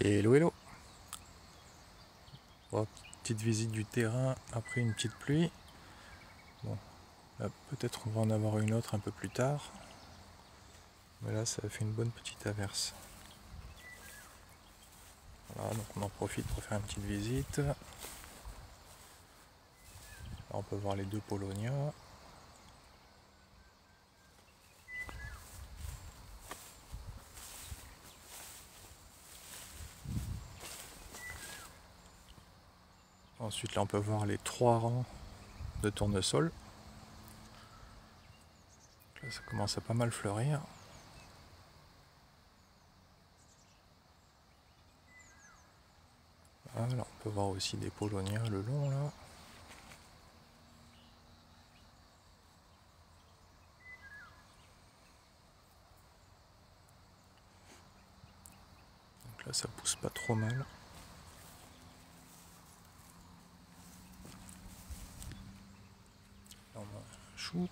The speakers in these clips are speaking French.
Hello hello. Bon, petite visite du terrain après une petite pluie. Bon, là peut-être on va en avoir une autre un peu plus tard. Mais là ça a fait une bonne petite averse. Voilà, donc on en profite pour faire une petite visite. Là, on peut voir les deux Paulownia. Ensuite là on peut voir les 3 rangs de tournesol. Là ça commence à pas mal fleurir. Voilà, on peut voir aussi des Paulownia le long là. Donc là ça pousse pas trop mal. Là on a un chou.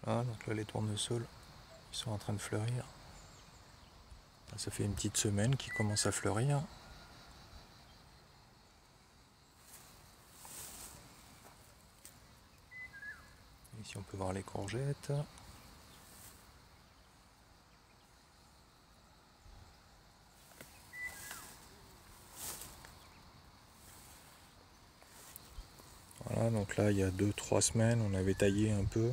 Voilà, donc là les tournesols ils sont en train de fleurir. Ça fait une petite semaine qu'ils commencent à fleurir. Ici on peut voir les courgettes. Voilà, donc là il y a 2-3 semaines on avait taillé un peu.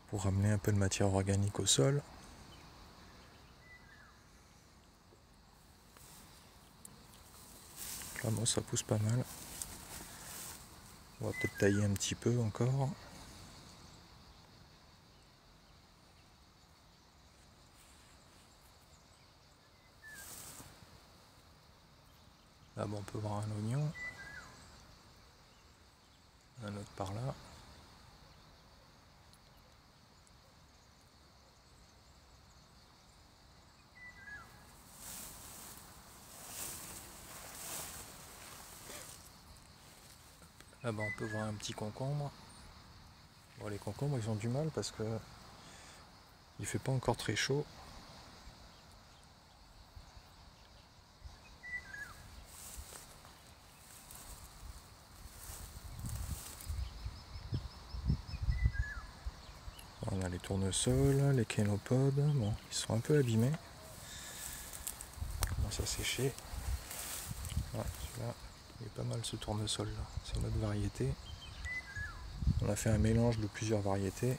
Pour ramener un peu de matière organique au sol. Là moi ça pousse pas mal. On va peut-être tailler un petit peu encore. Là bon, on peut voir un oignon. Un autre par là. Là-bas on peut voir un petit concombre. Bon, les concombres ils ont du mal parce que il fait pas encore très chaud. On a les tournesols, les kénopodes, bon, ils sont un peu abîmés. Ils commencent à sécher. Ouais, celui-là, il est pas mal ce tournesol là. C'est une autre variété. On a fait un mélange de plusieurs variétés.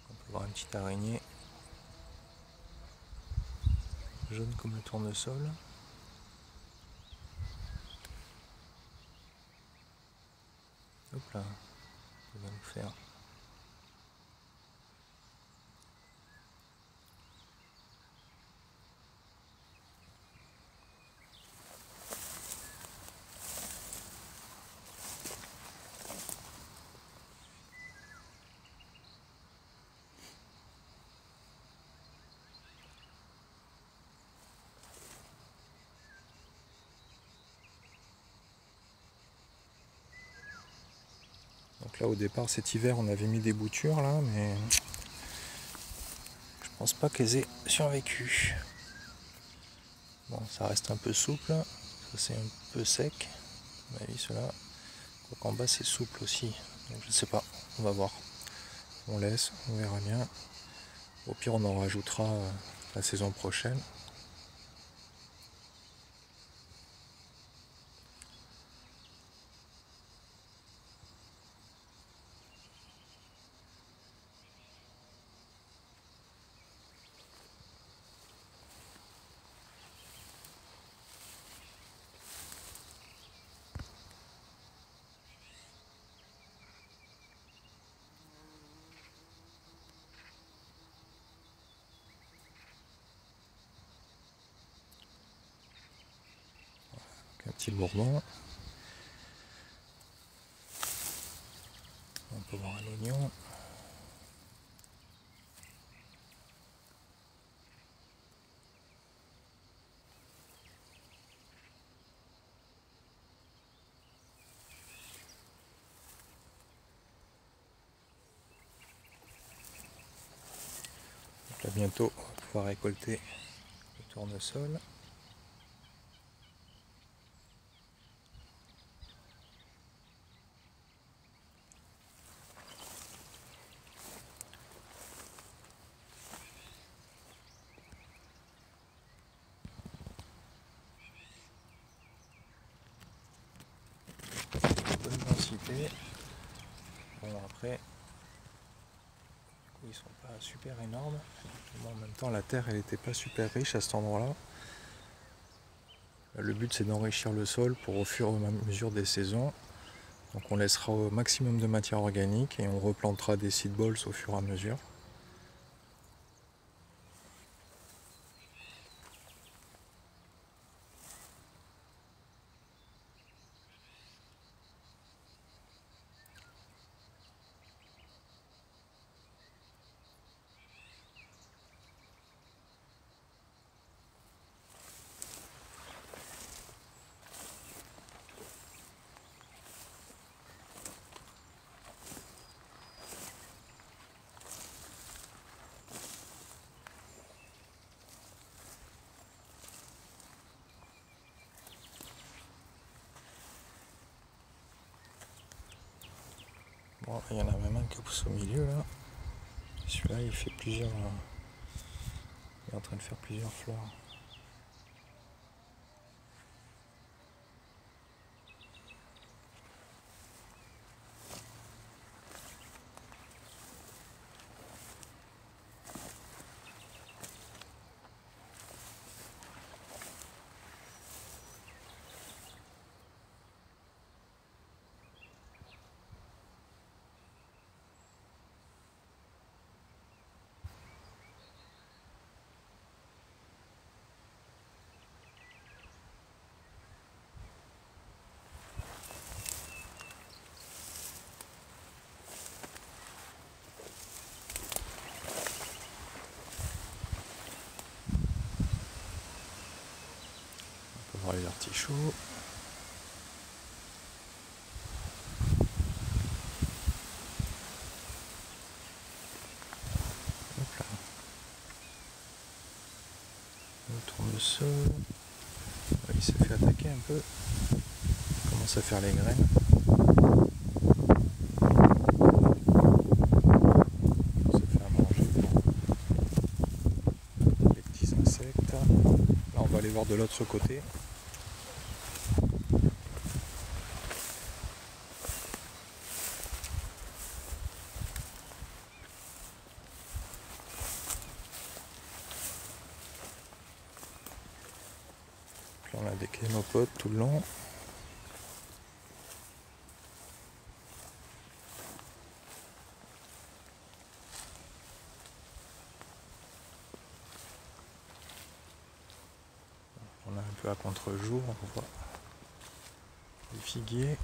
On peut voir une petite araignée jaune comme le tournesol. Hop là, ça va nous faire. Donc là au départ cet hiver on avait mis des boutures là, mais je pense pas qu'elles aient survécu. Bon, ça reste un peu souple, ça c'est un peu sec. À mon avis cela, qu'en bas c'est souple aussi. Donc je sais pas, on va voir. On laisse, on verra bien. Au pire on en rajoutera la saison prochaine. Un petit bourdon. On peut voir un oignon. Donc là bientôt on va pouvoir récolter le tournesol. Bonne densité. Bon après, ils sont pas super énormes. Bon, en même temps la terre elle était pas super riche à cet endroit là. Le but c'est d'enrichir le sol pour au fur et à mesure des saisons. Donc on laissera au maximum de matière organique et on replantera des seed balls au fur et à mesure. Bon, il y en a même un qui pousse au milieu là. Celui-là il fait plusieurs. Il est en train de faire plusieurs fleurs. On peut voir les artichauts. Hop là. Le tournesol. Il s'est fait attaquer un peu. Il commence à faire les graines. Il se fait à manger pour les petits insectes. Là on va aller voir de l'autre côté. Là, on a des kénopodes tout le long. On a un peu à contre-jour, on voit les figuiers.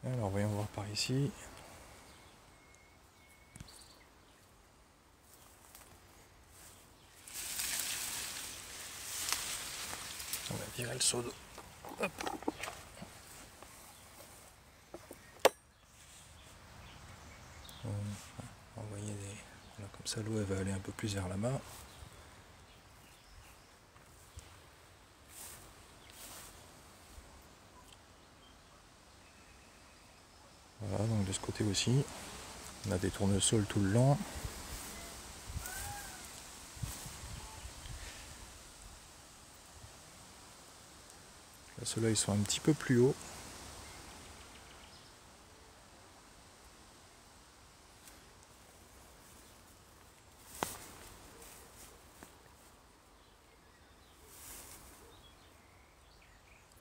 Alors voyons voir par ici. On va virer le seau d'eau. Hop. On va envoyer des... Voilà, comme ça l'eau elle va aller un peu plus vers là-bas. Voilà, donc de ce côté aussi, on a des tournesols tout le long. Là, ceux-là ils sont un petit peu plus hauts.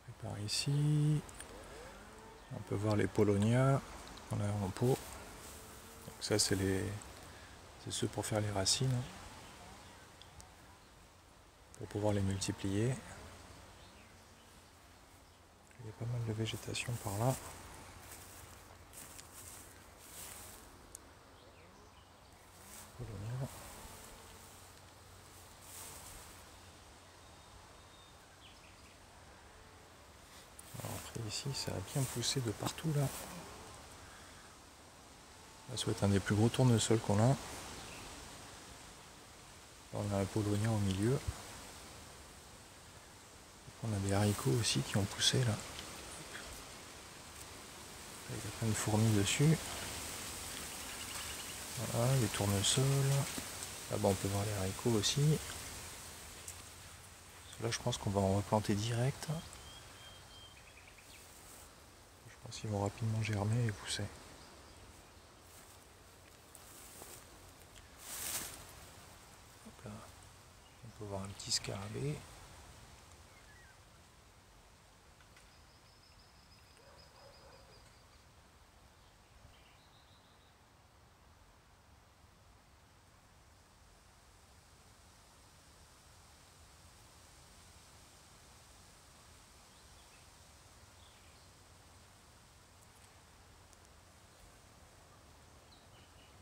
Et par ici, on peut voir les Paulownia. On a en pot. Donc ça c'est ceux pour faire les racines. Pour pouvoir les multiplier. Il y a pas mal de végétation par là. Alors après ici ça a bien poussé de partout là. Ça doit être un des plus gros tournesols qu'on a. On a un pot d'oignon au milieu. On a des haricots aussi qui ont poussé là. Il y a plein de fourmis dessus. Voilà, les tournesols. Là-bas on peut voir les haricots aussi. Là je pense qu'on va en replanter direct. Je pense qu'ils vont rapidement germer et pousser. Donc là, on peut voir un petit scarabée.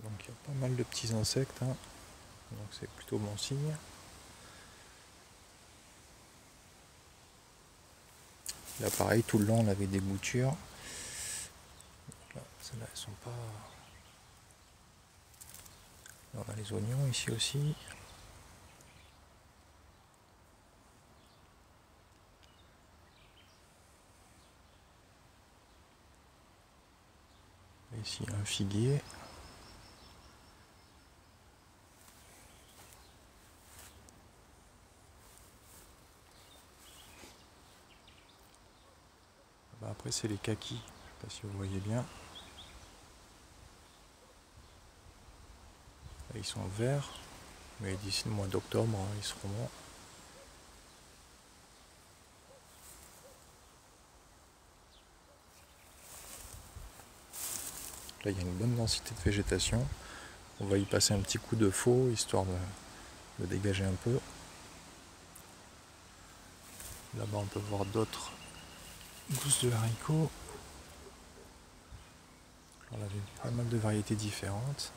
Donc il y a pas mal de petits insectes, hein. Donc c'est plutôt bon signe. Là pareil, tout le long on avait des boutures. Là, celles-là elles sont pas... Là, on a les oignons ici aussi. Ici un figuier. Après c'est les kakis, je ne sais pas si vous voyez bien. Là, ils sont verts, mais d'ici le mois d'octobre, hein, ils seront bons. Là il y a une bonne densité de végétation. On va y passer un petit coup de faux, histoire de dégager un peu. Là-bas on peut voir d'autres gousses de haricots. On avait pas mal de variétés différentes.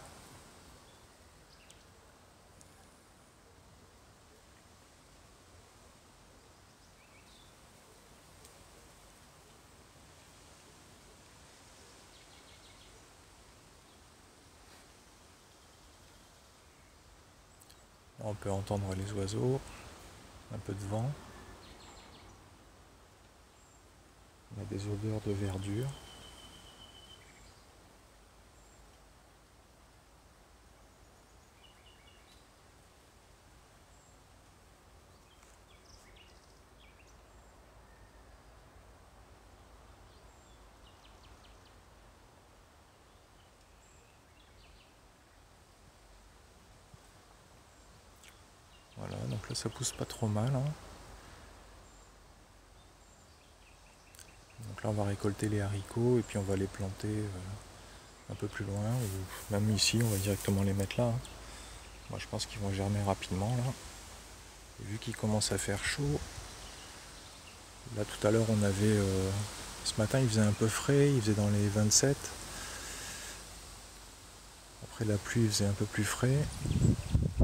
Là, on peut entendre les oiseaux, un peu de vent. On a des odeurs de verdure. Voilà, donc là ça pousse pas trop mal, hein. Donc là on va récolter les haricots et puis on va les planter un peu plus loin, ou même ici on va directement les mettre là, hein. Moi je pense qu'ils vont germer rapidement là. Et vu qu'il commence à faire chaud, là tout à l'heure on avait, ce matin il faisait un peu frais, il faisait dans les 27. Après la pluie il faisait un peu plus frais.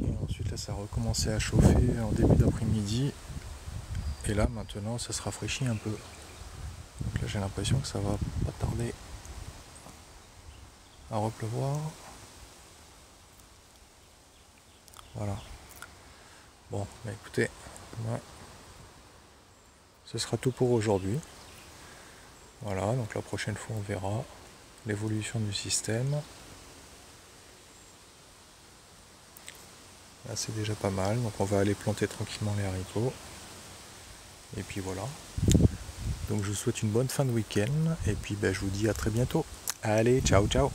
Et ensuite là ça a recommencé à chauffer en début d'après-midi. Et là maintenant ça se rafraîchit un peu. Donc là j'ai l'impression que ça va pas tarder à repleuvoir. Voilà. Bon, bah écoutez, ouais. Ce sera tout pour aujourd'hui. Voilà, donc la prochaine fois on verra l'évolution du système. Là c'est déjà pas mal, donc on va aller planter tranquillement les haricots. Et puis voilà. Donc je vous souhaite une bonne fin de week-end et puis ben, je vous dis à très bientôt. Allez, ciao ciao.